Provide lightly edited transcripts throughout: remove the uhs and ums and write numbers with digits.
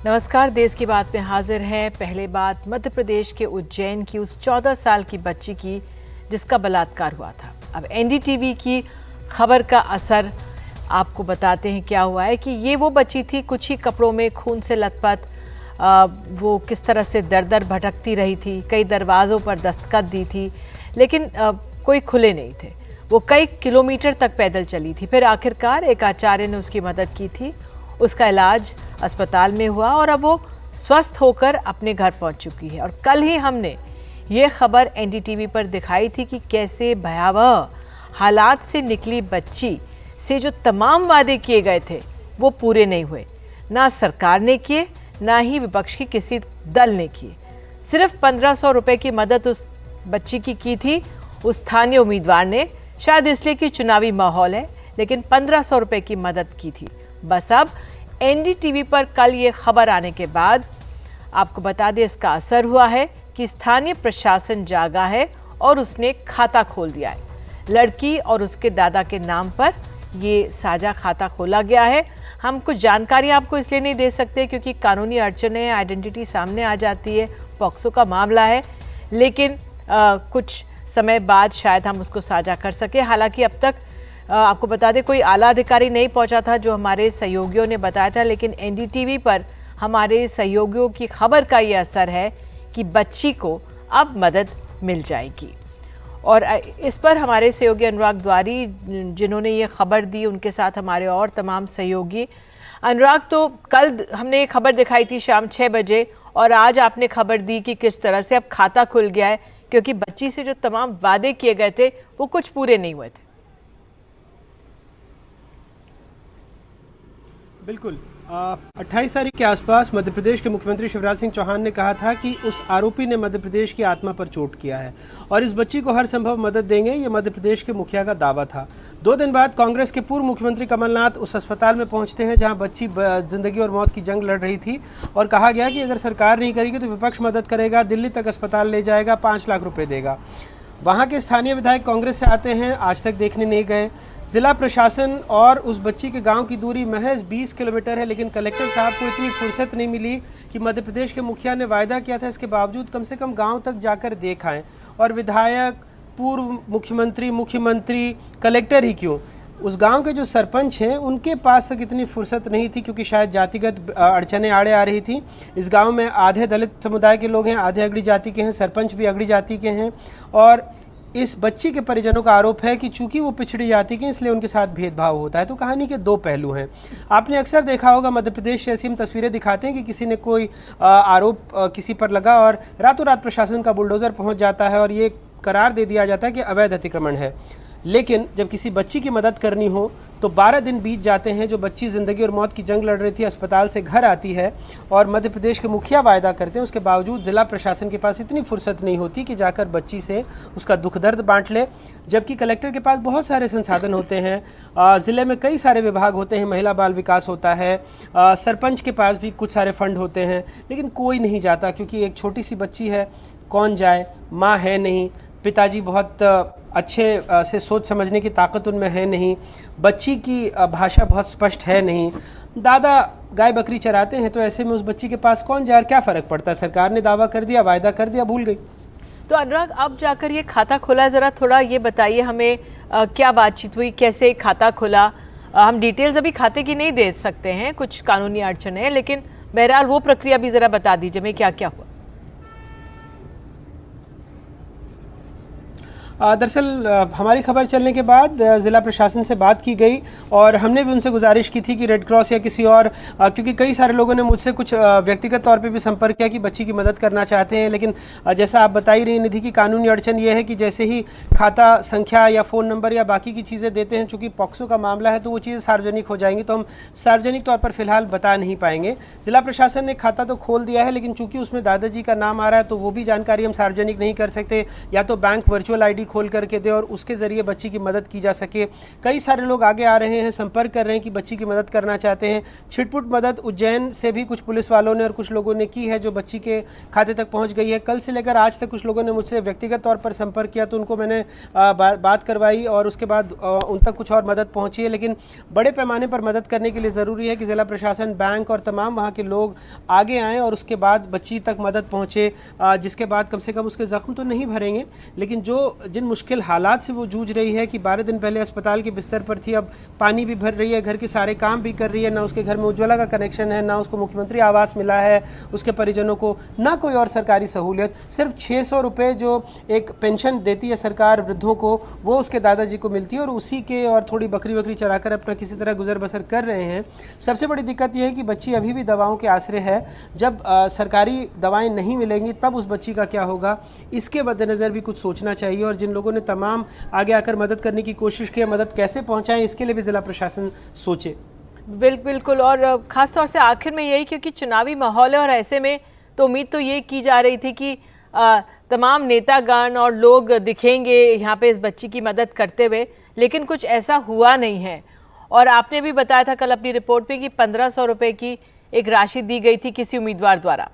नमस्कार, देश की बात में हाजिर हैं। पहले बात मध्य प्रदेश के उज्जैन की उस 14 साल की बच्ची की जिसका बलात्कार हुआ था। अब एनडीटीवी की खबर का असर आपको बताते हैं क्या हुआ है कि ये वो बच्ची थी, कुछ ही कपड़ों में खून से लथपथ, वो किस तरह से दर दर भटकती रही थी, कई दरवाज़ों पर दस्तखत दी थी लेकिन कोई खुले नहीं थे। वो कई किलोमीटर तक पैदल चली थी। फिर आखिरकार एक आचार्य ने उसकी मदद की थी, उसका इलाज अस्पताल में हुआ और अब वो स्वस्थ होकर अपने घर पहुंच चुकी है। और कल ही हमने ये खबर एनडीटीवी पर दिखाई थी कि कैसे भयावह हालात से निकली बच्ची से जो तमाम वादे किए गए थे वो पूरे नहीं हुए। ना सरकार ने किए, ना ही विपक्ष की किसी दल ने किए। सिर्फ 1500 रुपए की मदद उस बच्ची की थी उस स्थानीय उम्मीदवार ने, शायद इसलिए कि चुनावी माहौल है, लेकिन 1500 रुपए की मदद की थी। बस अब एनडीटीवी पर कल ये खबर आने के बाद आपको बता दें इसका असर हुआ है कि स्थानीय प्रशासन जागा है और उसने खाता खोल दिया है। लड़की और उसके दादा के नाम पर ये साझा खाता खोला गया है। हम कुछ जानकारी आपको इसलिए नहीं दे सकते क्योंकि कानूनी अड़चनें, आइडेंटिटी सामने आ जाती है, पॉक्सो का मामला है, लेकिन कुछ समय बाद शायद हम उसको साझा कर सके। हालांकि अब तक आपको बता दें कोई आला अधिकारी नहीं पहुंचा था, जो हमारे सहयोगियों ने बताया था, लेकिन एनडीटीवी पर हमारे सहयोगियों की खबर का ये असर है कि बच्ची को अब मदद मिल जाएगी। और इस पर हमारे सहयोगी अनुराग द्वारी जिन्होंने ये खबर दी, उनके साथ हमारे और तमाम सहयोगी। अनुराग, तो कल हमने ये खबर दिखाई थी शाम 6 बजे और आज आपने खबर दी कि किस तरह से अब खाता खुल गया है, क्योंकि बच्ची से जो तमाम वादे किए गए थे वो कुछ पूरे नहीं हुए थे। बिल्कुल 28 तारीख के आसपास मध्य प्रदेश के मुख्यमंत्री शिवराज सिंह चौहान ने कहा था कि उस आरोपी ने मध्य प्रदेश की आत्मा पर चोट किया है और इस बच्ची को हर संभव मदद देंगे, ये मध्य प्रदेश के मुखिया का दावा था। 2 दिन बाद कांग्रेस के पूर्व मुख्यमंत्री कमलनाथ उस अस्पताल में पहुंचते हैं जहां बच्ची जिंदगी और मौत की जंग लड़ रही थी और कहा गया कि अगर सरकार नहीं करेगी तो विपक्ष मदद करेगा, दिल्ली तक अस्पताल ले जाएगा, 5 लाख रुपये देगा। वहाँ के स्थानीय विधायक कांग्रेस से आते हैं, आज तक देखने नहीं गए। जिला प्रशासन और उस बच्ची के गांव की दूरी महज 20 किलोमीटर है, लेकिन कलेक्टर साहब को इतनी फुर्सत नहीं मिली कि मध्य प्रदेश के मुखिया ने वायदा किया था, इसके बावजूद कम से कम गांव तक जाकर देख आएं। और विधायक, पूर्व मुख्यमंत्री, कलेक्टर ही क्यों, उस गांव के जो सरपंच हैं उनके पास तक इतनी फुर्सत नहीं थी, क्योंकि शायद जातिगत अड़चने आड़े आ रही थी। इस गांव में आधे दलित समुदाय के लोग हैं, आधे अगड़ी जाति के हैं, सरपंच भी अगड़ी जाति के हैं। और इस बच्ची के परिजनों का आरोप है कि चूंकि वो पिछड़ी जाति के इसलिए उनके साथ भेदभाव होता है। तो कहानी के 2 पहलू हैं। आपने अक्सर देखा होगा मध्य प्रदेश से ऐसी हम तस्वीरें दिखाते हैं कि किसी ने कोई आरोप किसी पर लगा और रातों रात प्रशासन का बुलडोजर पहुंच जाता है और ये करार दे दिया जाता है कि अवैध अतिक्रमण है। लेकिन जब किसी बच्ची की मदद करनी हो तो 12 दिन बीत जाते हैं। जो बच्ची ज़िंदगी और मौत की जंग लड़ रही थी, अस्पताल से घर आती है और मध्य प्रदेश के मुखिया वायदा करते हैं, उसके बावजूद जिला प्रशासन के पास इतनी फुर्सत नहीं होती कि जाकर बच्ची से उसका दुख दर्द बांट ले। जबकि कलेक्टर के पास बहुत सारे संसाधन होते हैं, ज़िले में कई सारे विभाग होते हैं, महिला बाल विकास होता है, सरपंच के पास भी कुछ सारे फंड होते हैं, लेकिन कोई नहीं जाता क्योंकि एक छोटी सी बच्ची है, कौन जाए, माँ है नहीं, पिताजी बहुत अच्छे से सोच समझने की ताकत उनमें है नहीं, बच्ची की भाषा बहुत स्पष्ट है नहीं, दादा गाय बकरी चराते हैं, तो ऐसे में उस बच्ची के पास कौन जाए, क्या फ़र्क पड़ता है। सरकार ने दावा कर दिया, वायदा कर दिया, भूल गई। तो अनुराग, अब जाकर ये खाता खुला, ज़रा थोड़ा ये बताइए हमें, क्या बातचीत हुई, कैसे खाता खुला। हम डिटेल्स अभी खाते की नहीं दे सकते हैं, कुछ कानूनी अड़चन है, लेकिन बहरहाल वो प्रक्रिया भी ज़रा बता दीजिए हमें, क्या क्या हुआ। दरअसल हमारी खबर चलने के बाद ज़िला प्रशासन से बात की गई और हमने भी उनसे गुजारिश की थी कि रेड क्रॉस या किसी और, क्योंकि कई सारे लोगों ने मुझसे कुछ व्यक्तिगत तौर पे भी संपर्क किया कि बच्ची की मदद करना चाहते हैं। लेकिन जैसा आप बता ही रही निधि की कानूनी अड़चन ये है कि जैसे ही खाता संख्या या फ़ोन नंबर या बाकी की चीज़ें देते हैं, चूँकि पॉक्सो का मामला है तो वो चीज़ें सार्वजनिक हो जाएंगी, तो हम सार्वजनिक तौर पर फिलहाल बता नहीं पाएंगे। जिला प्रशासन ने खाता तो खोल दिया है, लेकिन चूँकि उसमें दादाजी का नाम आ रहा है तो वो भी जानकारी हम सार्वजनिक नहीं कर सकते। या तो बैंक वर्चुअल ID खोल करके दे और उसके ज़रिए बच्ची की मदद की जा सके। कई सारे लोग आगे आ रहे हैं, संपर्क कर रहे हैं कि बच्ची की मदद करना चाहते हैं। छिटपुट मदद उज्जैन से भी कुछ पुलिस वालों ने और कुछ लोगों ने की है जो बच्ची के खाते तक पहुंच गई है। कल से लेकर आज तक कुछ लोगों ने मुझसे व्यक्तिगत तौर पर संपर्क किया तो उनको मैंने बात करवाई और उसके बाद उन तक कुछ और मदद पहुंची है। लेकिन बड़े पैमाने पर मदद करने के लिए ज़रूरी है कि ज़िला प्रशासन, बैंक और तमाम वहाँ के लोग आगे आएँ और उसके बाद बच्ची तक मदद पहुँचे, जिसके बाद कम से कम उसके ज़ख्म तो नहीं भरेंगे, लेकिन जिन मुश्किल हालात से वो जूझ रही है कि 12 दिन पहले अस्पताल के बिस्तर पर थी, अब पानी भी भर रही है, घर के सारे काम भी कर रही है, ना उसके घर में उज्ज्वला का कनेक्शन है, ना उसको मुख्यमंत्री आवास मिला है, उसके परिजनों को ना कोई और सरकारी सहूलियत। सिर्फ 600 रुपये जो एक पेंशन देती है सरकार वृद्धों को, वो उसके दादाजी को मिलती है और उसी के और थोड़ी बकरी चराकर अपना किसी तरह गुजर बसर कर रहे हैं। सबसे बड़ी दिक्कत यह है कि बच्ची अभी भी दवाओं के आसरे है। जब सरकारी दवाएं नहीं मिलेंगी तब उस बच्ची का क्या होगा, इसके मद्देनज़र भी कुछ सोचना चाहिए। और जिन लोगों ने तमाम आगे आकर मदद करने की कोशिश की है, मदद कैसे पहुंचाएं, इसके लिए भी ज़िला प्रशासन सोचे। बिल्कुल, और ख़ास तौर से आखिर में यही, क्योंकि चुनावी माहौल है और ऐसे में तो उम्मीद तो ये की जा रही थी कि तमाम नेतागण और लोग दिखेंगे यहाँ पे इस बच्ची की मदद करते हुए, लेकिन कुछ ऐसा हुआ नहीं है। और आपने भी बताया था कल अपनी रिपोर्ट पे कि 1500 रुपये की एक राशि दी गई थी किसी उम्मीदवार द्वारा।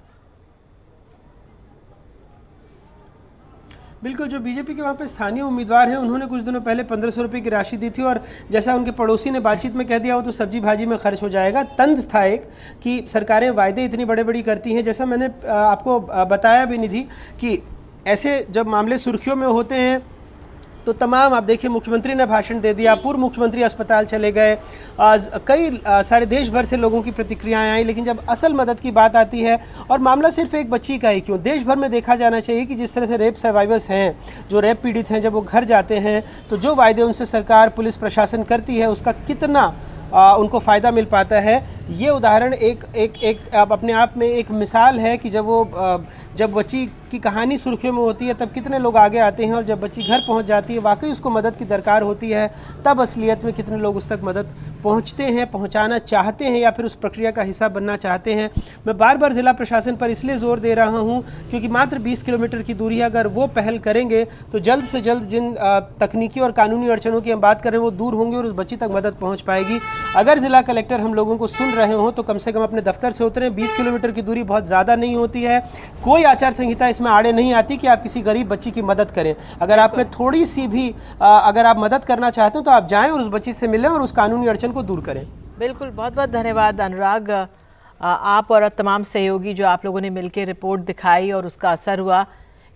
बिल्कुल, जो बीजेपी के वहाँ पे स्थानीय उम्मीदवार हैं उन्होंने कुछ दिनों पहले 1500 रुपये की राशि दी थी और जैसा उनके पड़ोसी ने बातचीत में कह दिया हो तो सब्जी भाजी में खर्च हो जाएगा। तंज था एक कि सरकारें वायदे इतनी बड़ी करती हैं। जैसा मैंने आपको बताया भी निधि कि ऐसे जब मामले सुर्खियों में होते हैं तो तमाम, आप देखिए मुख्यमंत्री ने भाषण दे दिया, पूर्व मुख्यमंत्री अस्पताल चले गए, कई सारे देश भर से लोगों की प्रतिक्रियाएं आई, लेकिन जब असल मदद की बात आती है, और मामला सिर्फ एक बच्ची का ही क्यों, देश भर में देखा जाना चाहिए कि जिस तरह से रेप सर्वाइवर्स हैं, जो रेप पीड़ित हैं, जब वो घर जाते हैं तो जो वायदे उनसे सरकार, पुलिस प्रशासन करती है उसका कितना उनको फ़ायदा मिल पाता है। ये उदाहरण एक अपने आप में एक मिसाल है कि जब बच्ची की कहानी सुर्खियों में होती है तब कितने लोग आगे आते हैं और जब बच्ची घर पहुंच जाती है, वाकई उसको मदद की दरकार होती है, तब असलियत में कितने लोग उस तक मदद पहुंचते हैं, पहुंचाना चाहते हैं या फिर उस प्रक्रिया का हिस्सा बनना चाहते हैं। मैं बार बार ज़िला प्रशासन पर इसलिए ज़ोर दे रहा हूं क्योंकि मात्र 20 किलोमीटर की दूरी है, अगर वो पहल करेंगे तो जल्द से जल्द जिन तकनीकी और कानूनी अड़चनों की हम बात कर रहे हैं वो दूर होंगी और उस बच्ची तक मदद पहुँच पाएगी। अगर ज़िला कलेक्टर हम लोगों को सुन रहे हों तो कम से कम अपने दफ्तर से उतरें। 20 किलोमीटर की दूरी बहुत ज़्यादा नहीं होती है, कोई आचार संहिता इसमें आड़े नहीं आती कि आप किसी गरीब बच्ची की मदद करें। अगर आप में थोड़ी सी भी अगर आप मदद करना चाहते हो तो आप जाएं और उस बच्ची से मिलें और उस कानूनी अड़चन को दूर करें। बिल्कुल, बहुत बहुत धन्यवाद अनुराग, आप और तमाम सहयोगी जो आप लोगों ने मिलकर रिपोर्ट दिखाई और उसका असर हुआ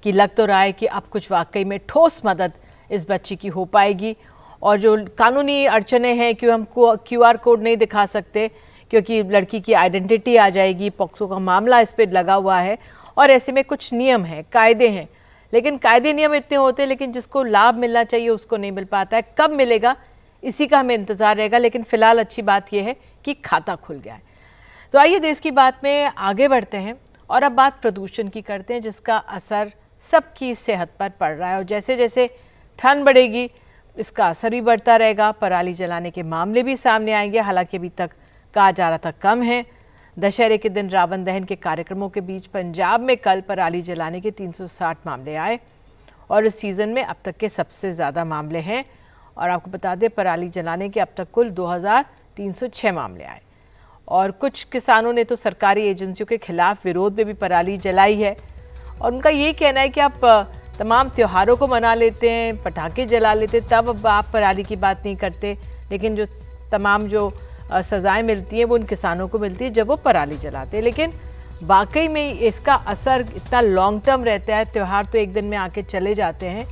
कि लग तो रहा है कि अब कुछ वाकई में ठोस मदद इस बच्ची की हो पाएगी। और जो कानूनी अड़चने हैं कि हम QR कोड नहीं दिखा सकते क्योंकि लड़की की आइडेंटिटी आ जाएगी, पॉक्सो का मामला इस पर लगा हुआ है और ऐसे में कुछ नियम हैं, कायदे हैं, लेकिन कायदे नियम इतने होते हैं लेकिन जिसको लाभ मिलना चाहिए उसको नहीं मिल पाता है। कब मिलेगा इसी का हमें इंतज़ार रहेगा, लेकिन फ़िलहाल अच्छी बात यह है कि खाता खुल गया है। तो आइए देश की बात में आगे बढ़ते हैं और अब बात प्रदूषण की करते हैं, जिसका असर सबकी सेहत पर पड़ रहा है और जैसे जैसे ठंड बढ़ेगी इसका असर भी बढ़ता रहेगा। पराली जलाने के मामले भी सामने आएंगे, हालांकि अभी तक कहा जा रहा था कम है। दशहरे के दिन रावण दहन के कार्यक्रमों के बीच पंजाब में कल पराली जलाने के 360 मामले आए और इस सीज़न में अब तक के सबसे ज़्यादा मामले हैं। और आपको बता दें पराली जलाने के अब तक कुल 2306 मामले आए और कुछ किसानों ने तो सरकारी एजेंसियों के खिलाफ विरोध में भी पराली जलाई है और उनका ये कहना है कि आप तमाम त्योहारों को मना लेते हैं, पटाखे जला लेते, तब अब आप पराली की बात नहीं करते, लेकिन जो तमाम जो सज़ाएं मिलती हैं वो उन किसानों को मिलती है जब वो पराली जलाते हैं। लेकिन वाकई में इसका असर इतना लॉन्ग टर्म रहता है, त्यौहार तो एक दिन में आके चले जाते हैं,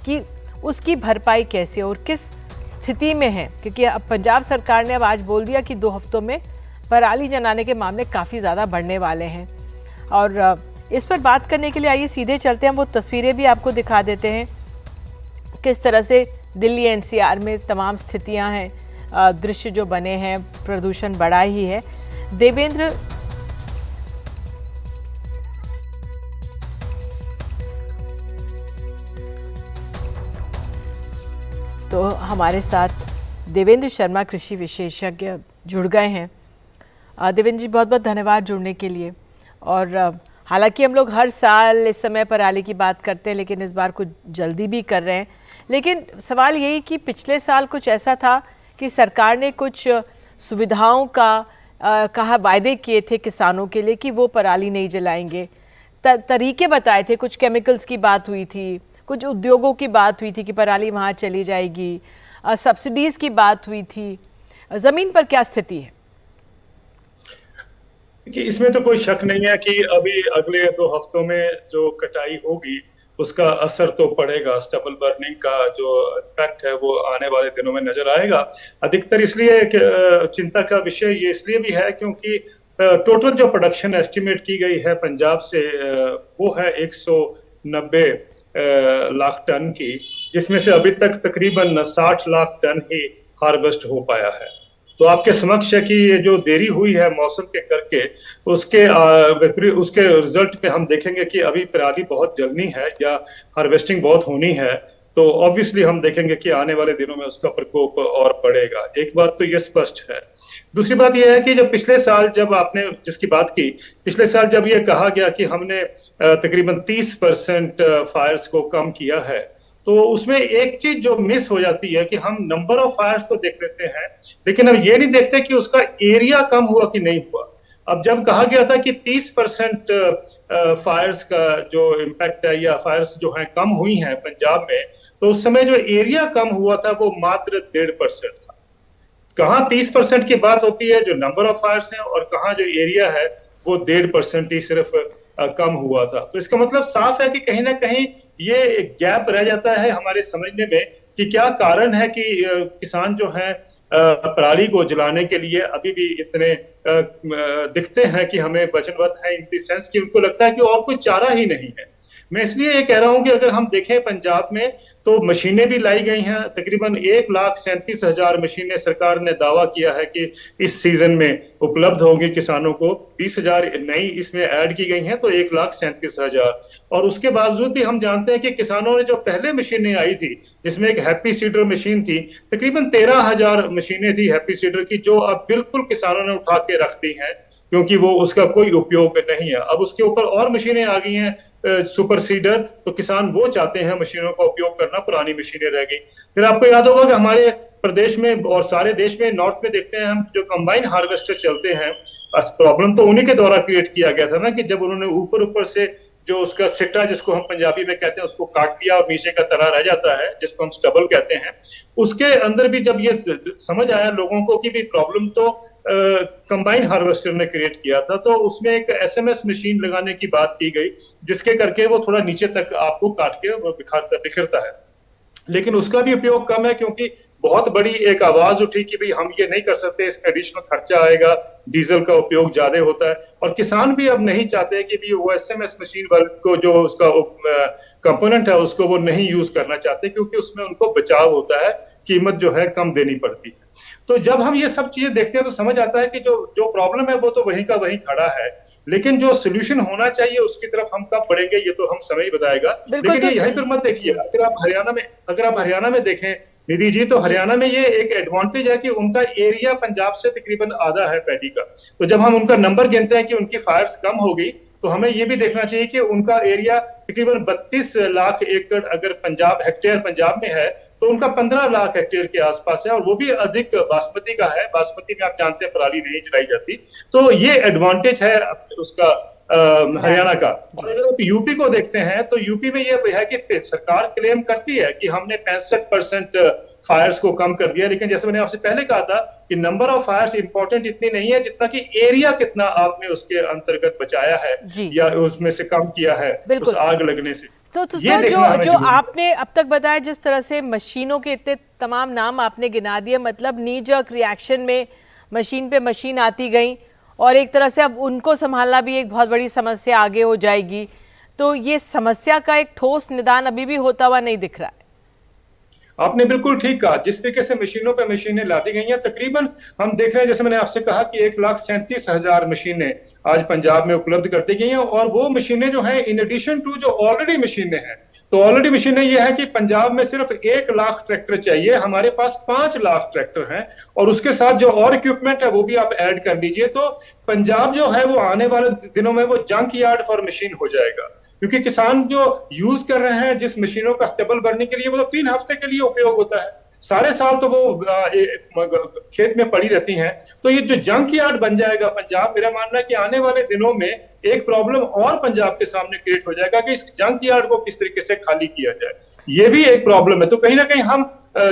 कि उसकी भरपाई कैसे और किस स्थिति में है। क्योंकि अब पंजाब सरकार ने अब आज बोल दिया कि 2 हफ्तों में पराली जलाने के मामले काफ़ी ज़्यादा बढ़ने वाले हैं। और इस पर बात करने के लिए आइए सीधे चलते हैं, वो तस्वीरें भी आपको दिखा देते हैं किस तरह से दिल्ली NCR में तमाम स्थितियां हैं, दृश्य जो बने हैं, प्रदूषण बढ़ा ही है। देवेंद्र, तो हमारे साथ देवेंद्र शर्मा कृषि विशेषज्ञ जुड़ गए हैं। देवेंद्र जी बहुत बहुत धन्यवाद जुड़ने के लिए। और हालांकि हम लोग हर साल इस समय पराली की बात करते हैं, लेकिन इस बार कुछ जल्दी भी कर रहे हैं। लेकिन सवाल यही कि पिछले साल कुछ ऐसा था कि सरकार ने कुछ सुविधाओं का कहा वायदे किए थे किसानों के लिए कि वो पराली नहीं जलाएंगे, तरीके बताए थे, कुछ केमिकल्स की बात हुई थी, कुछ उद्योगों की बात हुई थी कि पराली वहाँ चली जाएगी, सब्सिडीज़ की बात हुई थी। ज़मीन पर क्या स्थिति है? कि इसमें तो कोई शक नहीं है कि अभी अगले 2 हफ्तों में जो कटाई होगी उसका असर तो पड़ेगा। स्टबल बर्निंग का जो इम्पैक्ट है वो आने वाले दिनों में नजर आएगा। अधिकतर इसलिए चिंता का विषय ये इसलिए भी है क्योंकि टोटल जो प्रोडक्शन एस्टिमेट की गई है पंजाब से वो है 190 लाख टन की, जिसमें से अभी तक तकरीबन 60 लाख टन ही हार्वेस्ट हो पाया है। तो आपके समक्ष है कि ये जो देरी हुई है मौसम के करके उसके रिजल्ट पे हम देखेंगे कि अभी पराली बहुत जलनी है या हार्वेस्टिंग बहुत होनी है, तो ऑब्वियसली हम देखेंगे कि आने वाले दिनों में उसका प्रकोप और बढ़ेगा। एक बात तो ये स्पष्ट है। दूसरी बात यह है कि जब पिछले साल जब आपने जिसकी बात की, पिछले साल जब ये कहा गया कि हमने तकरीबन 30% फायर्स को कम किया है, तो उसमें एक चीज जो मिस हो जाती है कि हम नंबर ऑफ फायर्स तो देख लेते हैं, लेकिन अब ये नहीं देखते कि उसका एरिया कम हुआ कि नहीं हुआ। अब जब कहा गया था कि 30% फायर्स का जो इम्पैक्ट है या फायर्स जो है कम हुई हैं पंजाब में, तो उस समय जो एरिया कम हुआ था वो मात्र 1.5% था। कहाँ 30% की बात होती है जो नंबर ऑफ फायर्स हैं, और कहाँ जो एरिया है वो 1.5% ही सिर्फ कम हुआ था। तो इसका मतलब साफ है कि कहीं ना कहीं ये गैप रह जाता है हमारे समझने में कि क्या कारण है कि किसान जो है पराली को जलाने के लिए अभी भी इतने दिखते हैं कि हमें वचनबद्ध है, इन द सेंस कि उनको लगता है कि और कोई चारा ही नहीं है। मैं इसलिए ये कह रहा हूं कि अगर हम देखें पंजाब में तो मशीनें भी लाई गई हैं, तकरीबन 1,37,000 मशीनें सरकार ने दावा किया है कि इस सीजन में उपलब्ध होंगी किसानों को। 20,000 नई इसमें ऐड की गई हैं, तो 1,37,000। और उसके बावजूद भी हम जानते हैं कि किसानों ने जो पहले मशीनें आई थी, जिसमें एक हैप्पी सीडर मशीन थी, तकरीबन 13,000 मशीनें थी हैप्पी सीडर की, जो अब बिल्कुल किसानों ने उठा के रख दी हैं क्योंकि वो उसका कोई उपयोग नहीं है। अब उसके ऊपर और मशीनें आ गई हैं सुपर सीडर, तो किसान वो चाहते हैं मशीनों का उपयोग करना, पुरानी मशीनें रह गई। फिर आपको याद होगा कि हमारे प्रदेश में और सारे देश में नॉर्थ में देखते हैं हम जो कंबाइन हार्वेस्टर चलते हैं, प्रॉब्लम तो उन्हीं के द्वारा क्रिएट किया गया था ना, कि जब उन्होंने ऊपर से जो उसका सिट्टा जिसको हम पंजाबी में कहते हैं उसको काट दिया और नीचे का तना रह जाता है जिसको हम स्टबल कहते हैं, उसके अंदर भी जब ये समझ आया लोगों को कि भी प्रॉब्लम तो कंबाइन हार्वेस्टर ने क्रिएट किया था, तो उसमें एक एसएमएस मशीन लगाने की बात की गई जिसके करके वो थोड़ा नीचे तक आपको काट के बिखरता है। लेकिन उसका भी उपयोग कम है क्योंकि बहुत बड़ी एक आवाज उठी कि भाई हम ये नहीं कर सकते, इसमें एडिशनल खर्चा आएगा, डीजल का उपयोग ज्यादा होता है। और किसान भी अब नहीं चाहते कि भी वो एसएमएस मशीन को जो उसका कंपोनेंट है उसको वो नहीं यूज करना चाहते, क्योंकि उसमें उनको बचाव होता है, कीमत जो है कम देनी पड़ती है। तो जब हम ये सब चीजें देखते हैं तो समझ आता है कि जो प्रॉब्लम है वो तो वहीं का वहीं खड़ा है, लेकिन जो सोल्यूशन होना चाहिए उसकी तरफ हम कब बढ़ेंगे ये तो हम समय ही बताएगा। लेकिन ये यहीं पर मत देखिए, अगर आप हरियाणा में देखें निधि जी, तो हरियाणा में ये एक एडवांटेज है कि उनका एरिया पंजाब से तकरीबन आधा है पैडी का। तो जब हम उनका नंबर गिनते हैं कि उनकी फायर्स कम होगी, तो हमें ये भी देखना चाहिए कि उनका एरिया तकरीबन 32 लाख एकड़ अगर हेक्टेयर पंजाब में है, तो उनका 15 लाख हेक्टेयर के आसपास है, और वो भी अधिक बासमती का है। बासमती में आप जानते हैं पराली नहीं जलाई जाती, तो ये एडवांटेज है उसका हरियाणा का। और अगर आप यूपी को देखते हैं तो यूपी में ये है कि सरकार क्लेम करती है कि हमने 65% फायर्स को कम कर दिया, लेकिन जैसे मैंने आपसे पहले कहा था कि नंबर ऑफ फायर्स इंपॉर्टेंट इतनी नहीं है जितना कि एरिया कितना आपने उसके अंतर्गत बचाया है या उसमें से कम किया है उस आग लगने से। तो जो आपने अब तक बताया, जिस तरह से मशीनों के इतने तमाम नाम आपने गिना दिए, मतलब नी जर्क रिएक्शन में मशीन पे मशीन आती गई, और एक तरह से अब उनको संभालना भी एक बहुत बड़ी समस्या आगे हो जाएगी। तो ये समस्या का एक ठोस निदान अभी भी होता हुआ नहीं दिख रहा है। आपने बिल्कुल ठीक कहा, जिस तरीके से मशीनों पे मशीनें ला दी गई हैं, तकरीबन हम देख रहे हैं, जैसे मैंने आपसे कहा कि 1,37,000 मशीनें आज पंजाब में उपलब्ध कर दी गई हैं, और वो मशीनें जो हैं इन एडिशन टू जो ऑलरेडी मशीनें हैं, तो ऑलरेडी मशीनें ये है कि पंजाब में सिर्फ 1 लाख ट्रैक्टर चाहिए, हमारे पास 5 लाख ट्रैक्टर हैं, और उसके साथ जो और इक्विपमेंट है वो भी आप ऐड कर लीजिए, तो पंजाब जो है वो आने वाले दिनों में वो जंक यार्ड फॉर मशीन हो जाएगा। क्योंकि किसान जो यूज कर रहे हैं जिस मशीनों का स्टेबल भरने के लिए, वो तो 3 हफ्ते के लिए उपयोग होता है, सारे साल तो वो खेत में पड़ी रहती हैं। तो ये जो जंक यार्ड बन जाएगा पंजाब, मेरा मानना है कि आने वाले दिनों में एक प्रॉब्लम और पंजाब के सामने क्रिएट हो जाएगा कि इस जंक यार्ड को किस तरीके से खाली किया जाए, ये भी एक प्रॉब्लम है। तो कहीं ना कहीं हम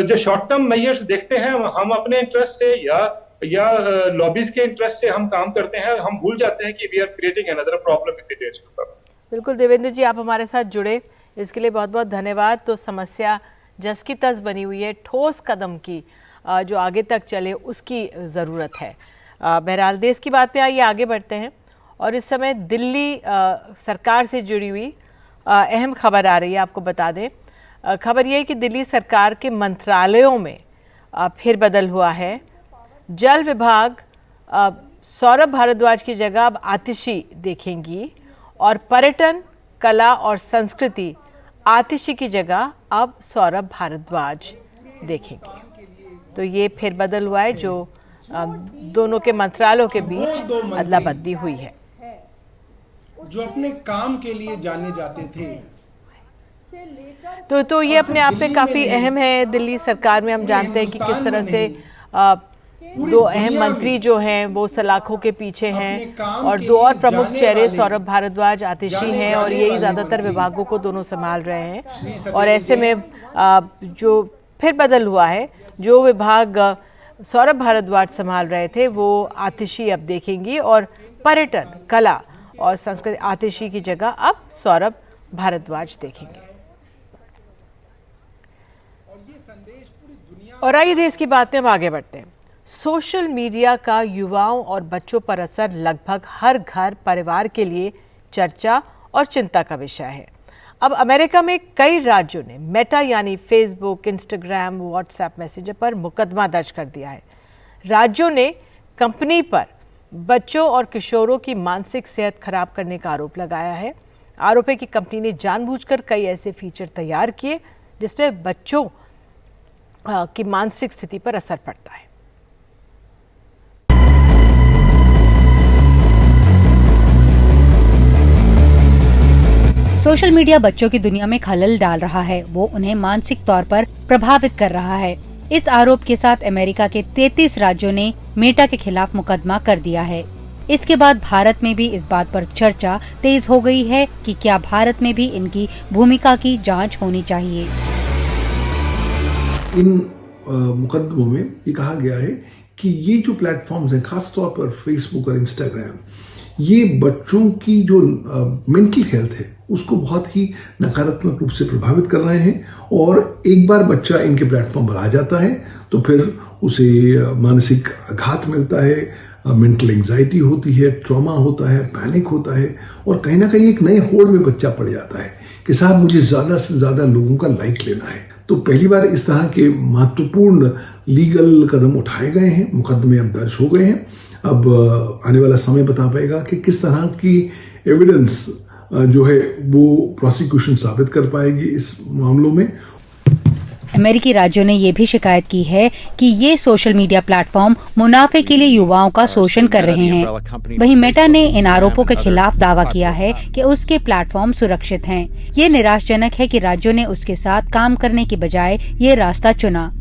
जो शॉर्ट टर्म मेजर्स देखते हैं, हम अपने इंटरेस्ट से या लॉबीज के इंटरेस्ट से हम काम करते हैं, हम भूल जाते हैं कि we are creating another problem in the days to come. बिल्कुल देवेंद्र जी, आप हमारे साथ जुड़े, इसके लिए बहुत बहुत धन्यवाद। तो समस्या जस की तस बनी हुई है, ठोस कदम की जो आगे तक चले उसकी ज़रूरत है। बहरहाल देश की बात पे आइए आगे बढ़ते हैं, और इस समय दिल्ली सरकार से जुड़ी हुई अहम खबर आ रही है, आपको बता दें। खबर ये है कि दिल्ली सरकार के मंत्रालयों में फिर बदल हुआ है। जल विभाग सौरभ भारद्वाज की जगह अब आतिशी देखेंगी, और पर्यटन, कला और संस्कृति आतिशी की जगह अब सौरभ भारद्वाज देखेंगे। तो ये फिर बदल हुआ है, जो दोनों के मंत्रालयों के बीच अदला बदली हुई है। जो अपने काम के लिए जाने जाते थे, तो ये अपने आप में काफ़ी अहम है। दिल्ली सरकार में हम जानते हैं कि किस तरह से दो अहम मंत्री जो हैं वो सलाखों के पीछे हैं, और दो और प्रमुख चेहरे सौरभ भारद्वाज, आतिशी हैं, और यही ज़्यादातर विभागों को दोनों संभाल रहे हैं। और ऐसे में जो फिर बदल हुआ है, जो विभाग सौरभ भारद्वाज संभाल रहे थे वो आतिशी अब देखेंगी, और पर्यटन, कला और संस्कृति आतिशी की जगह अब सौरभ भारद्वाज देखेंगे। और आइए देश की बात में हम आगे बढ़ते हैं। सोशल मीडिया का युवाओं और बच्चों पर असर लगभग हर घर परिवार के लिए चर्चा और चिंता का विषय है। अब अमेरिका में कई राज्यों ने मेटा यानी फेसबुक, इंस्टाग्राम, व्हाट्सएप मैसेंजर पर मुकदमा दर्ज कर दिया है। राज्यों ने कंपनी पर बच्चों और किशोरों की मानसिक सेहत खराब करने का आरोप लगाया है। आरोप है कि कंपनी ने जानबूझकर कई ऐसे फीचर तैयार किए जिसमें बच्चों की मानसिक स्थिति पर असर पड़ता है। सोशल मीडिया बच्चों की दुनिया में खलल डाल रहा है, वो उन्हें मानसिक तौर पर प्रभावित कर रहा है। इस आरोप के साथ अमेरिका के 33 राज्यों ने मेटा के खिलाफ मुकदमा कर दिया है। इसके बाद भारत में भी इस बात पर चर्चा तेज हो गई है कि क्या भारत में भी इनकी भूमिका की जांच होनी चाहिए। इन मुकदमों में ये कहा गया है कि ये जो प्लेटफॉर्म्स हैं, खासतौर पर फेसबुक और इंस्टाग्राम, ये बच्चों की जो मेंटल हेल्थ है उसको बहुत ही नकारात्मक रूप से प्रभावित कर रहे हैं। और एक बार बच्चा इनके प्लेटफॉर्म पर आ जाता है तो फिर उसे मानसिक आघात मिलता है, मेंटल एंजाइटी होती है, ट्रॉमा होता है, पैनिक होता है, और कहीं ना कहीं एक नए होड़ में बच्चा पड़ जाता है कि साहब मुझे ज़्यादा से ज़्यादा लोगों का लाइक लेना है। तो पहली बार इस तरह के महत्वपूर्ण लीगल कदम उठाए गए हैं, मुकदमे अब दर्ज हो गए हैं। अब आने वाला समय बता पाएगा कि किस तरह की एविडेंस जो है वो प्रोसिक्यूशन साबित कर पाएगी इस मामलों में। अमेरिकी राज्यों ने ये भी शिकायत की है कि ये सोशल मीडिया प्लेटफॉर्म मुनाफे के लिए युवाओं का शोषण कर रहे हैं। वहीं मेटा ने इन आरोपों के खिलाफ दावा किया है कि उसके प्लेटफॉर्म सुरक्षित हैं। ये निराशाजनक है कि राज्यों ने उसके साथ काम करने की बजाय ये रास्ता चुना।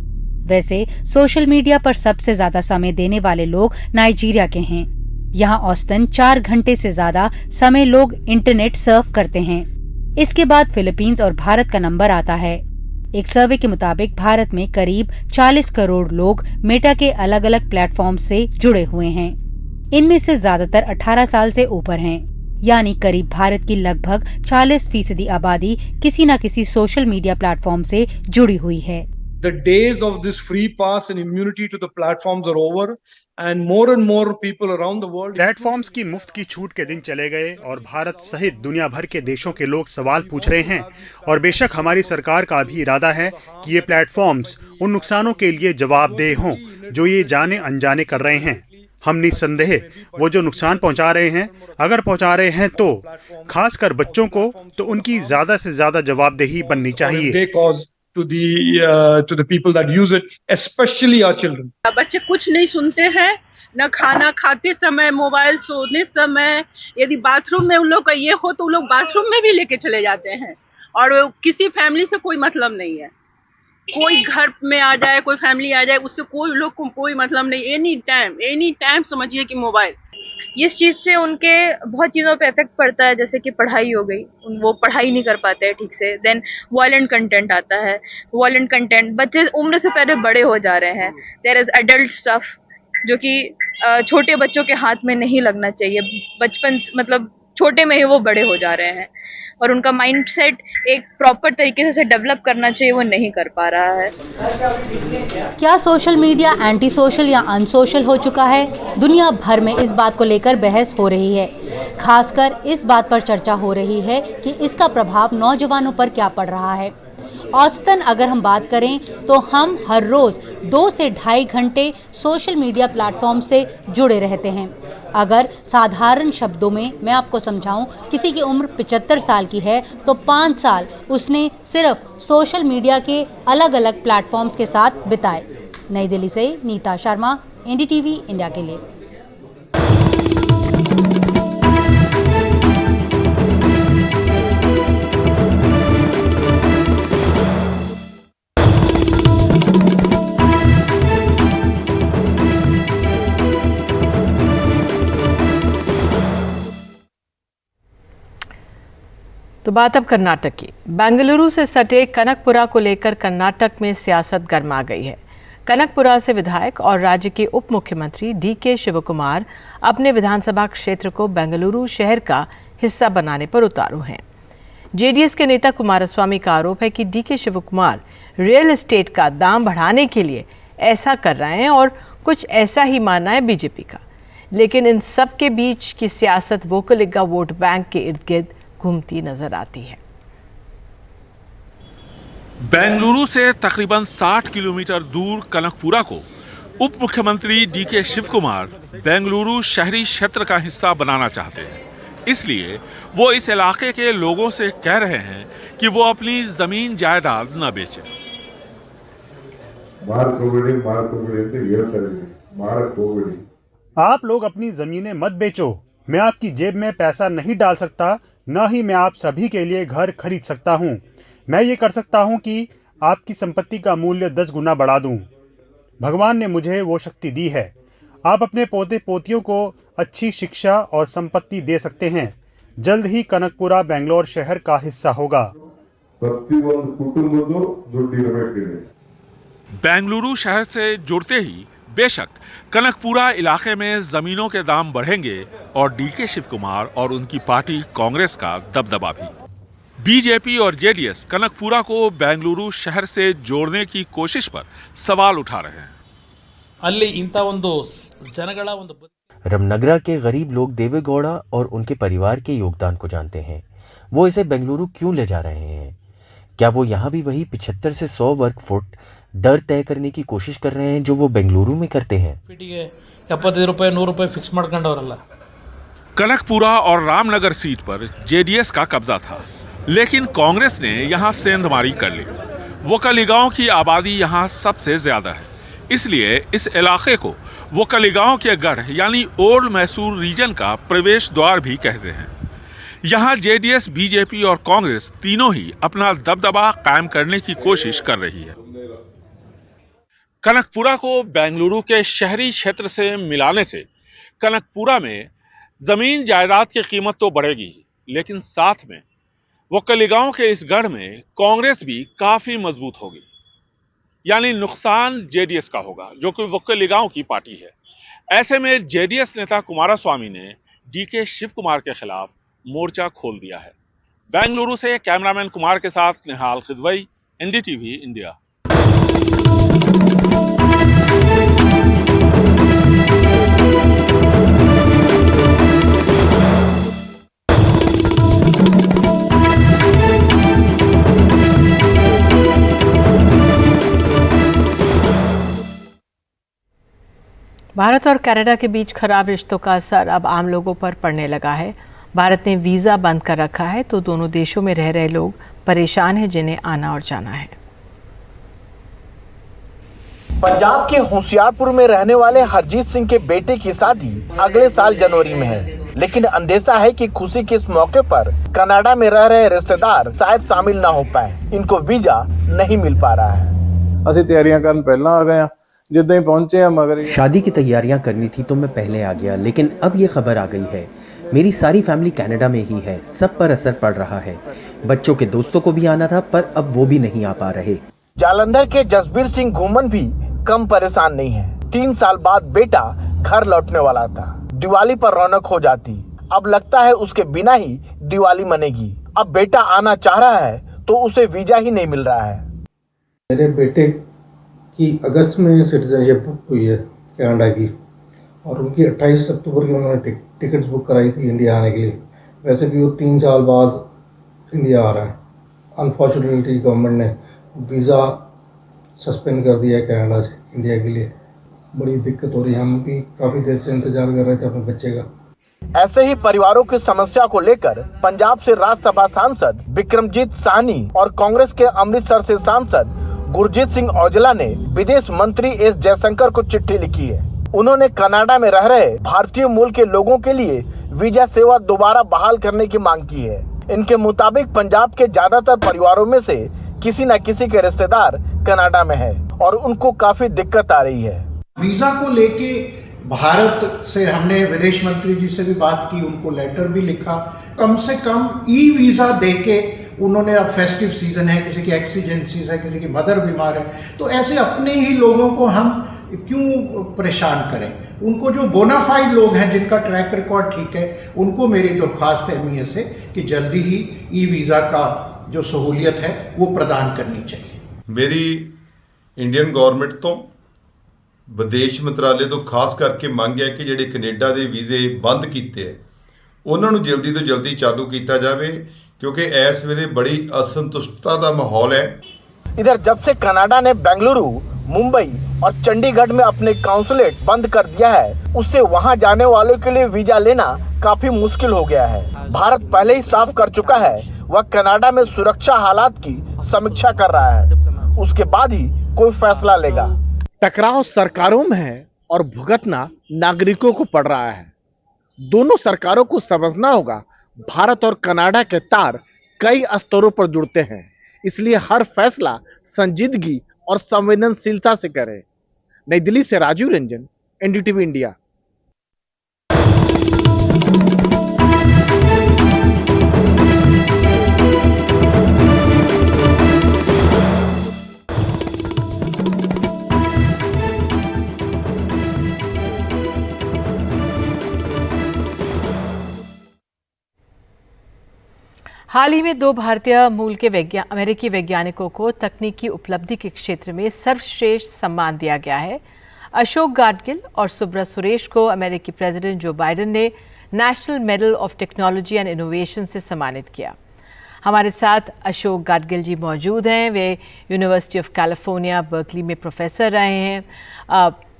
वैसे सोशल मीडिया पर सबसे ज्यादा समय देने वाले लोग नाइजीरिया के हैं। यहाँ औसतन 4 घंटे से ज्यादा समय लोग इंटरनेट सर्फ करते हैं। इसके बाद फिलीपींस और भारत का नंबर आता है। एक सर्वे के मुताबिक भारत में करीब 40 करोड़ लोग मेटा के अलग अलग प्लेटफॉर्म से जुड़े हुए हैं। इनमें से ज्यादातर 18 साल से ऊपर हैं, यानी करीब भारत की लगभग 40% आबादी किसी न किसी सोशल मीडिया प्लेटफॉर्म से जुड़ी हुई है। The days of this free pass and immunity to the platforms are over, and more people around the world. Platforms की मुफ्त की छूट के दिन चले गए और भारत सहित दुनिया भर के देशों के लोग सवाल पूछ रहे हैं। और बेशक हमारी सरकार का भी इरादा है कि ये प्लेटफॉर्म्स उन नुकसानों के लिए जवाबदेह हों जो ये जाने अनजाने कर रहे हैं। हम निस्संदेह वो जो नुकसान पहुंचा रहे हैं, अगर पहुंचा रहे हैं तो खासकर बच्चों को, तो उनकी ज्यादा से ज्यादा जवाबदेही बननी चाहिए। to the people that use it, especially our children. बच्चे कुछ नहीं सुनते हैं, न खाना खाते समय, मोबाइल सोने समय, यदि बाथरूम में उन लोग का ये हो तो उन लोग बाथरूम में भी लेके चले जाते हैं और किसी फैमिली से कोई मतलब नहीं है। कोई घर में आ जाए, कोई फैमिली आ जाए, उससे कोई लोग को कोई मतलब नहीं। एनी टाइम समझिए कि मोबाइल। इस चीज से उनके बहुत चीजों पे इफेक्ट पड़ता है, जैसे कि पढ़ाई हो गई, वो पढ़ाई नहीं कर पाते हैं ठीक से। देन वायलेंट कंटेंट आता है, वायलेंट कंटेंट, बच्चे उम्र से पहले बड़े हो जा रहे हैं। देयर इज एडल्ट स्टफ जो कि छोटे बच्चों के हाथ में नहीं लगना चाहिए। बचपन मतलब छोटे में ही वो बड़े हो जा रहे हैं और उनका माइंडसेट एक प्रॉपर तरीके से डेवलप करना चाहिए, वो नहीं कर पा रहा है। क्या सोशल मीडिया एंटी सोशल या अनसोशल हो चुका है? दुनिया भर में इस बात को लेकर बहस हो रही है। खासकर इस बात पर चर्चा हो रही है कि इसका प्रभाव नौजवानों पर क्या पड़ रहा है। औसतन अगर हम बात करें तो हम हर रोज 2 से ढाई घंटे सोशल मीडिया प्लेटफॉर्म से जुड़े रहते हैं। अगर साधारण शब्दों में मैं आपको समझाऊं, किसी की उम्र 75 साल की है तो 5 साल उसने सिर्फ सोशल मीडिया के अलग अलग प्लेटफॉर्म्स के साथ बिताए। नई दिल्ली से नीता शर्मा, एनडीटीवी इंडिया के लिए। तो बात अब कर्नाटक की। बेंगलुरु से सटे कनकपुरा को लेकर कर्नाटक में सियासत गर्मा गई है। कनकपुरा से विधायक और राज्य के उप मुख्यमंत्री डीके शिवकुमार अपने विधानसभा क्षेत्र को बेंगलुरु शहर का हिस्सा बनाने पर उतारू हैं। जेडीएस के नेता कुमारस्वामी का आरोप है कि डीके शिवकुमार रियल एस्टेट का दाम बढ़ाने के लिए ऐसा कर रहे हैं और कुछ ऐसा ही मानना है बीजेपी का। लेकिन इन सब के बीच की सियासत वोकलिगा वोट बैंक के इर्द गिर्द घूमती नजर आती है। बेंगलुरु से तकरीबन 60 किलोमीटर दूर कनकपुरा को उप मुख्यमंत्री डीके शिवकुमार बेंगलुरु शहरी क्षेत्र का हिस्सा बनाना चाहते हैं। इसलिए वो इस इलाके के लोगों से कह रहे हैं कि वो अपनी जमीन जायदाद न बेचें। आप लोग अपनी जमीनें मत बेचो। मैं आपकी जेब में पैसा नहीं डाल सकता, न ही मैं आप सभी के लिए घर खरीद सकता हूँ। मैं ये कर सकता हूँ कि आपकी संपत्ति का मूल्य 10 गुना बढ़ा दूँ। भगवान ने मुझे वो शक्ति दी है। आप अपने पोते पोतियों को अच्छी शिक्षा और संपत्ति दे सकते हैं। जल्द ही कनकपुरा बेंगलोर शहर का हिस्सा होगा। बेंगलुरु शहर से जुड़ते ही बेशक कनकपुरा इलाके में जमीनों के दाम बढ़ेंगे और डीके शिवकुमार और उनकी पार्टी कांग्रेस का दबदबा भी। बीजेपी और जेडीएस कनकपुरा को बेंगलुरु शहर से जोड़ने की कोशिश पर सवाल उठा रहे हैं। रमनगरा के गरीब लोग देवेगौड़ा और उनके परिवार के योगदान को जानते हैं। वो इसे बेंगलुरु क्यों ले जा रहे हैं? क्या वो यहाँ भी वही 75 से 100 वर्ग फुट दर तय करने की कोशिश कर रहे हैं जो वो बेंगलुरु में करते हैं? कनकपुरा और रामनगर सीट पर जेडीएस का कब्जा था, लेकिन कांग्रेस ने यहां सेंधमारी कर ली। वोकलिगांव की आबादी यहां सबसे ज्यादा है, इसलिए इस इलाके को वोकलिगांव के गढ़ यानी ओल्ड मैसूर रीजन का प्रवेश द्वार भी कहते हैं। यहां जेडीएस, बीजेपी और कांग्रेस तीनों ही अपना दबदबा कायम करने की कोशिश कर रही है। कनकपुरा को बेंगलुरु के शहरी क्षेत्र से मिलाने से कनकपुरा में जमीन जायदाद की कीमत तो बढ़ेगी, लेकिन साथ में वोकलिगांव के इस गढ़ में कांग्रेस भी काफी मजबूत होगी। यानी नुकसान जेडीएस का होगा, जो कि वोकलिगांव की पार्टी है। ऐसे में जेडीएस नेता कुमारस्वामी ने डीके शिवकुमार के खिलाफ मोर्चा खोल दिया है। बेंगलुरु से कैमरामैन कुमार के साथ निहाल खिदवई, एनडीटीवी इंडिया। भारत और कनाडा के बीच खराब रिश्तों का असर अब आम लोगों पर पड़ने लगा है। भारत ने वीज़ा बंद कर रखा है तो दोनों देशों में रह रहे लोग परेशान हैं, जिन्हें आना और जाना है। पंजाब के होशियारपुर में रहने वाले हरजीत सिंह के बेटे की शादी अगले साल जनवरी में है, लेकिन अंदेशा है कि खुशी के इस मौके पर कनाडा में रह रहे रिश्तेदार शायद शामिल ना हो पाए। इनको वीजा नहीं मिल पा रहा है। असि तैयारियां करन पहला आ गए, जिद्दां ही पहुंचे हैं मगर शादी की तैयारियां करनी थी तो मैं पहले आ गया, लेकिन अब ये खबर आ गई है मेरी सारी फैमिली कनाडा में ही है। सब पर असर पड़ रहा है। बच्चों के दोस्तों को भी आना था पर अब वो भी नहीं आ पा रहे। जालंधर के जसबीर सिंह घूमन भी कम परेशान नहीं है। 3 साल बाद बेटा घर लौटने वाला था। दिवाली पर रौनक हो जाती, अब लगता है उसके बिना ही दिवाली मनेगी। अब बेटा आना चाह रहा है तो उसे वीजा ही नहीं मिल रहा है। मेरे बेटे की अगस्त में सिटीजनशिप हुई है कनाडा की, और उनकी 28 अक्टूबर की उन्होंने टिकट्स बुक कराई थी इंडिया आने के लिए। वैसे भी वो 3 साल बाद इंडिया आ रहा है। अनफॉर्चुनेटली गवर्नमेंट ने वीज़ा सस्पेंड कर दिया है कनाडा से इंडिया के लिए। बड़ी दिक्कत हो रही है। हम भी काफ़ी देर से इंतजार कर रहे थे अपने बच्चे का। ऐसे ही परिवारों की समस्या को लेकर पंजाब से राज्यसभा सांसद बिक्रमजीत साहनी और कांग्रेस के अमृतसर से सांसद गुरजीत सिंह औजला ने विदेश मंत्री एस जयशंकर को चिट्ठी लिखी है। उन्होंने कनाडा में रह रहे भारतीय मूल के लोगों के लिए वीजा सेवा दोबारा बहाल करने की मांग की है। इनके मुताबिक पंजाब के ज्यादातर परिवारों में से किसी न किसी के रिश्तेदार कनाडा में है और उनको काफी दिक्कत आ रही है। वीजा को लेके भारत से हमने विदेश मंत्री जी से भी बात की, उनको लेटर भी लिखा। कम से कम ई वीजा देके उन्होंने, अब फेस्टिव सीजन है, किसी की एक्सीजेंसीज है, किसी की मदर बीमार है, तो ऐसे अपने ही लोगों को हम क्यों परेशान करें। उनको जो बोनाफाइड लोग हैं जिनका ट्रैक रिकॉर्ड ठीक है, उनको मेरी दरख्वास्त है अहमियत से कि जल्दी ही ई वीज़ा का जो सहूलियत है वो प्रदान करनी चाहिए। मेरी इंडियन गवर्नमेंट तो विदेश मंत्रालय तो खास करके मंग है कि ਜਿਹੜੇ ਕੈਨੇਡਾ ਦੇ ਵੀਜ਼ੇ ਬੰਦ ਕੀਤੇ ਹੈ ਉਹਨਾਂ ਨੂੰ ਜਲਦੀ ਤੋਂ ਜਲਦੀ ਚਾਲੂ ਕੀਤਾ ਜਾਵੇ, क्योंकि इस वेले बड़ी असंतुष्टता का माहौल है। इधर जब से कनाडा ने बेंगलुरु, मुंबई और चंडीगढ़ में अपने काउंसुलेट बंद कर दिया है, उससे वहां जाने वालों के लिए वीजा लेना काफी मुश्किल हो गया है। भारत पहले ही साफ कर चुका है वह कनाडा में सुरक्षा हालात की समीक्षा कर रहा है, उसके बाद ही कोई फैसला लेगा। टकराव सरकारों में है और भुगतना नागरिकों को पड़ रहा है। दोनों सरकारों को समझना होगा भारत और कनाडा के तार कई स्तरों पर जुड़ते हैं, इसलिए हर फैसला संजीदगी और संवेदनशीलता से करें। नई दिल्ली से राजीव रंजन, एनडीटीवी इंडिया। हाल ही में 2 भारतीय मूल के अमेरिकी वैज्ञानिकों को तकनीकी उपलब्धि के क्षेत्र में सर्वश्रेष्ठ सम्मान दिया गया है। अशोक गाडगिल और सुब्रत सुरेश को अमेरिकी प्रेसिडेंट जो बाइडेन ने national medal of technology and innovation से सम्मानित किया। हमारे साथ अशोक गाडगिल जी मौजूद हैं। वे यूनिवर्सिटी ऑफ कैलिफोर्निया बर्कली में प्रोफेसर रहे हैं,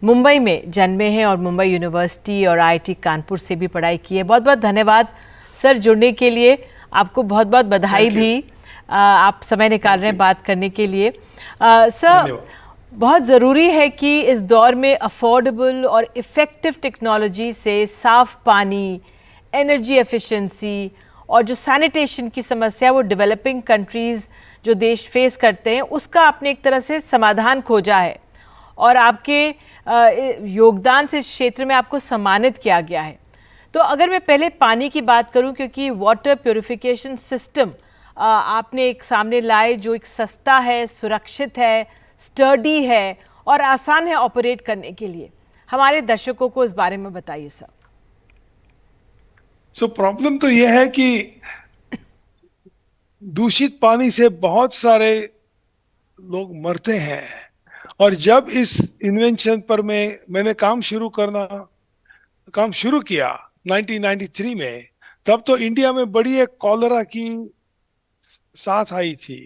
मुंबई में जन्मे हैं और मुंबई यूनिवर्सिटी और IIT कानपुर से भी पढ़ाई की है। बहुत बहुत धन्यवाद सर जुड़ने के लिए। आपको बहुत बहुत बधाई भी, आप समय निकाल रहे हैं बात करने के लिए। सर, बहुत ज़रूरी है कि इस दौर में अफोर्डेबल और इफ़ेक्टिव टेक्नोलॉजी से साफ़ पानी, एनर्जी एफिशिएंसी और जो सैनिटेशन की समस्या वो डेवलपिंग कंट्रीज़ जो देश फेस करते हैं उसका आपने एक तरह से समाधान खोजा है और आपके योगदान से इस क्षेत्र में आपको सम्मानित किया गया है। तो अगर मैं पहले पानी की बात करूं, क्योंकि वाटर प्यूरिफिकेशन सिस्टम आपने एक सामने लाए जो एक सस्ता है, सुरक्षित है, स्टर्डी है और आसान है ऑपरेट करने के लिए, हमारे दर्शकों को इस बारे में बताइए सर। प्रॉब्लम तो यह है कि दूषित पानी से बहुत सारे लोग मरते हैं और जब इस इन्वेंशन पर मैंने काम शुरू किया 1993 में, तब तो इंडिया में बड़ी एक कॉलरा की साथ आई थी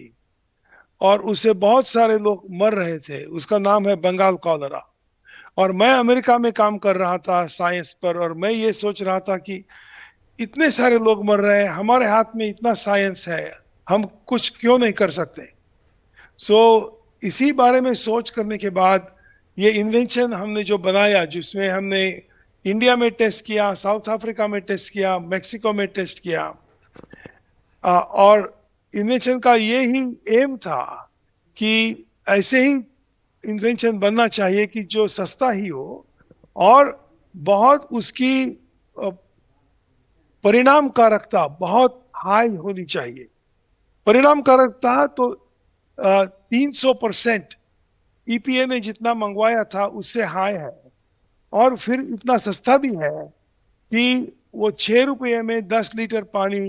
और उससे बहुत सारे लोग मर रहे थे। उसका नाम है बंगाल कॉलरा। और मैं अमेरिका में काम कर रहा था साइंस पर, और मैं ये सोच रहा था कि इतने सारे लोग मर रहे हैं, हमारे हाथ में इतना साइंस है, हम कुछ क्यों नहीं कर सकते। सो इसी बारे में सोच करने के बाद ये इन्वेंशन हमने जो बनाया, जिसमें हमने इंडिया में टेस्ट किया, साउथ अफ्रीका में टेस्ट किया, मेक्सिको में टेस्ट किया, और इन्वेंशन का ये ही एम था कि ऐसे ही इन्वेंशन बनना चाहिए कि जो सस्ता ही हो और बहुत उसकी परिणामकारकता बहुत हाई होनी चाहिए। परिणामकारकता तो 300% ईपीए ने जितना मंगवाया था उससे हाई है, और फिर इतना सस्ता भी है कि वो 6 रुपये में 10 लीटर पानी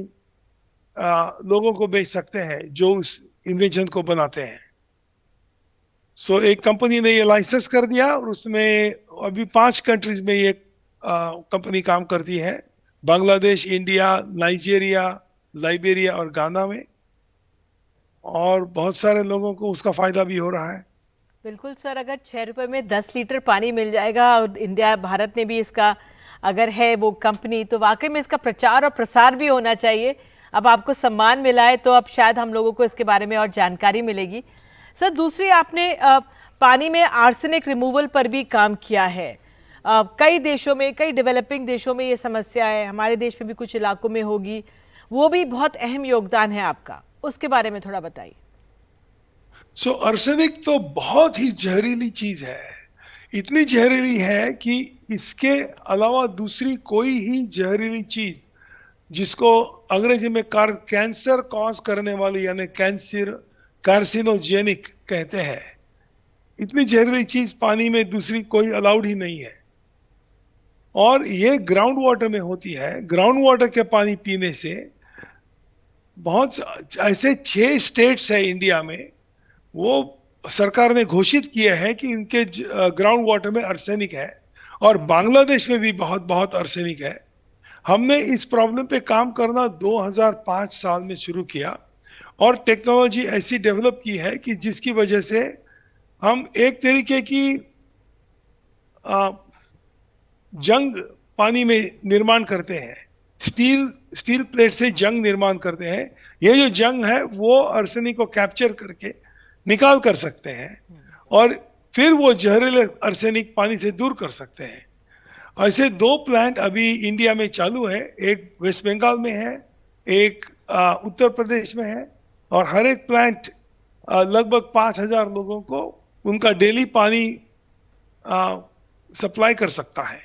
लोगों को बेच सकते हैं जो उस इन्वेंशन को बनाते हैं। सो एक कंपनी ने ये लाइसेंस कर दिया, और उसमें अभी 5 कंट्रीज में ये कंपनी काम करती है, बांग्लादेश, इंडिया, नाइजीरिया, लाइबेरिया और गाना में, और बहुत सारे लोगों को उसका फायदा भी हो रहा है। बिल्कुल सर, अगर 6 रुपये में 10 लीटर पानी मिल जाएगा और इंडिया भारत ने भी इसका अगर है वो कंपनी, तो वाकई में इसका प्रचार और प्रसार भी होना चाहिए। अब आपको सम्मान मिला है तो अब शायद हम लोगों को इसके बारे में और जानकारी मिलेगी। सर दूसरी, आपने पानी में आर्सेनिक रिमूवल पर भी काम किया है। कई देशों में, कई डेवलपिंग देशों में ये समस्या है, हमारे देश में भी कुछ इलाकों में होगी, वो भी बहुत अहम योगदान है आपका, उसके बारे में थोड़ा बताइए। सो आर्सेनिक तो बहुत ही जहरीली चीज है, इतनी जहरीली है कि इसके अलावा दूसरी कोई ही जहरीली चीज जिसको अंग्रेजी में कैंसर कॉज करने वाली यानी कार्सिनोजेनिक कहते हैं, इतनी जहरीली चीज पानी में दूसरी कोई अलाउड ही नहीं है। और ये ग्राउंड वाटर में होती है। ग्राउंड वाटर के पानी पीने से बहुत ऐसे 6 स्टेट्स है इंडिया में, वो सरकार ने घोषित किया है कि इनके ग्राउंड वाटर में आर्सेनिक है, और बांग्लादेश में भी बहुत बहुत आर्सेनिक है। हमने इस प्रॉब्लम पे काम करना 2005 साल में शुरू किया, और टेक्नोलॉजी ऐसी डेवलप की है कि जिसकी वजह से हम एक तरीके की जंग पानी में निर्माण करते हैं, स्टील प्लेट से जंग निर्माण करते हैं। ये जो जंग है वो आर्सेनिक को कैप्चर करके निकाल कर सकते हैं, और फिर वो जहरीले आर्सेनिक पानी से दूर कर सकते हैं। ऐसे 2 प्लांट अभी इंडिया में चालू है, एक वेस्ट बंगाल में है, एक उत्तर प्रदेश में है, और हर एक प्लांट लगभग 5000 लोगों को उनका डेली पानी सप्लाई कर सकता है।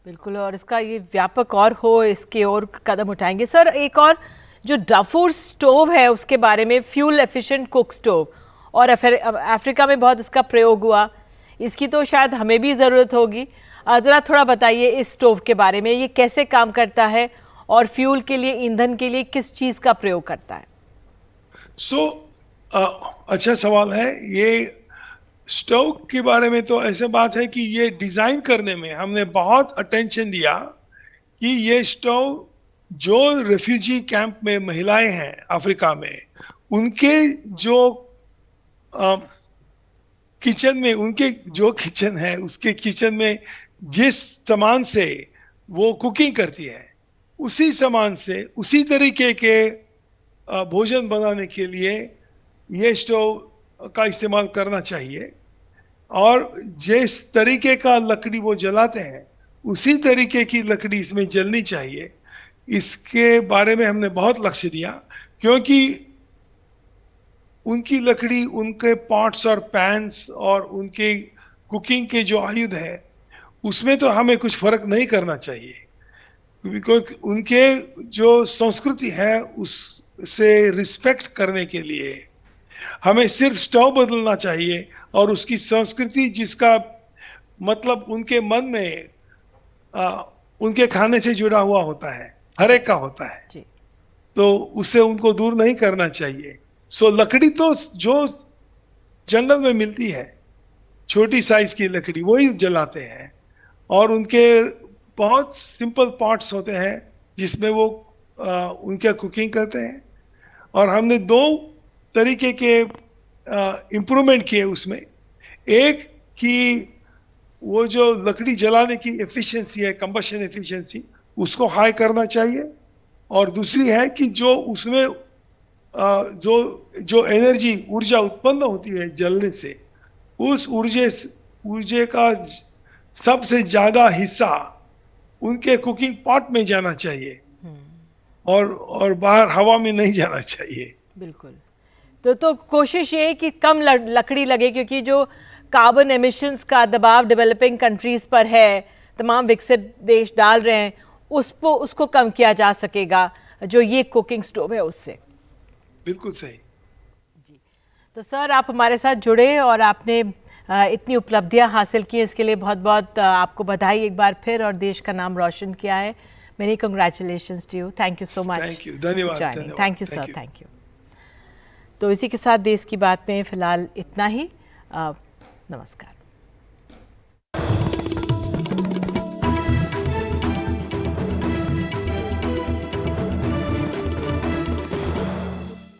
बिल्कुल, और इसका ये व्यापक और हो, इसके और कदम उठाएंगे। सर एक और जो डाफूर स्टोव है उसके बारे में, फ्यूल एफिशिएंट कुक स्टोव, और अफ्रीका में बहुत इसका प्रयोग हुआ, इसकी तो शायद हमें भी ज़रूरत होगी। ज़रा थोड़ा बताइए इस स्टोव के बारे में, ये कैसे काम करता है और फ्यूल के लिए, ईंधन के लिए किस चीज़ का प्रयोग करता है। अच्छा सवाल है। ये स्टोव के बारे में तो ऐसे बात है कि ये डिज़ाइन करने में हमने बहुत अटेंशन दिया कि ये स्टोव जो रेफ्यूजी कैंप में महिलाएं हैं अफ्रीका में, उनके जो किचन में, उनके जो किचन है उसके किचन में जिस सामान से वो कुकिंग करती है, उसी सामान से उसी तरीके के भोजन बनाने के लिए ये स्टोव का इस्तेमाल करना चाहिए। और जिस तरीके का लकड़ी वो जलाते हैं उसी तरीके की लकड़ी इसमें जलनी चाहिए। इसके बारे में हमने बहुत लक्ष्य दिया, क्योंकि उनकी लकड़ी, उनके पॉट्स और पैन्स और उनके कुकिंग के जो आयुध है उसमें तो हमें कुछ फर्क नहीं करना चाहिए, क्योंकि उनके जो संस्कृति है उससे रिस्पेक्ट करने के लिए हमें सिर्फ स्टोव बदलना चाहिए, और उसकी संस्कृति जिसका मतलब उनके मन में उनके खाने से जुड़ा हुआ होता है, हर एक का होता है जी। तो उससे उनको दूर नहीं करना चाहिए। सो लकड़ी तो जो जंगल में मिलती है, छोटी साइज की लकड़ी, वही जलाते हैं, और उनके बहुत सिंपल पॉट्स होते हैं जिसमें वो उनका कुकिंग करते हैं। और हमने 2 तरीके के इम्प्रूवमेंट किए उसमें। एक कि वो जो लकड़ी जलाने की एफिशिएंसी है, कंबशन एफिशिएंसी, उसको हाई करना चाहिए। और दूसरी है कि जो उसमें जो एनर्जी ऊर्जा उत्पन्न होती है जलने से, उस ऊर्जा का सबसे ज्यादा हिस्सा उनके कुकिंग पॉट में जाना चाहिए और बाहर हवा में नहीं जाना चाहिए। बिल्कुल। तो कोशिश ये है कि कम लकड़ी लगे, क्योंकि जो कार्बन एमिशंस का दबाव डेवलपिंग कंट्रीज पर है, तमाम विकसित देश डाल रहे हैं, उसको कम किया जा सकेगा जो ये कुकिंग स्टोव है उससे। बिल्कुल सही जी। तो सर, आप हमारे साथ जुड़े और आपने इतनी उपलब्धियां हासिल की, इसके लिए बहुत बहुत आपको बधाई एक बार फिर, और देश का नाम रोशन किया है। Many congratulations to you. Thank you so much. Thank you, धन्यवाद। Thank you sir, thank you. तो इसी के साथ देश की बात में फिलहाल इतना ही। नमस्कार।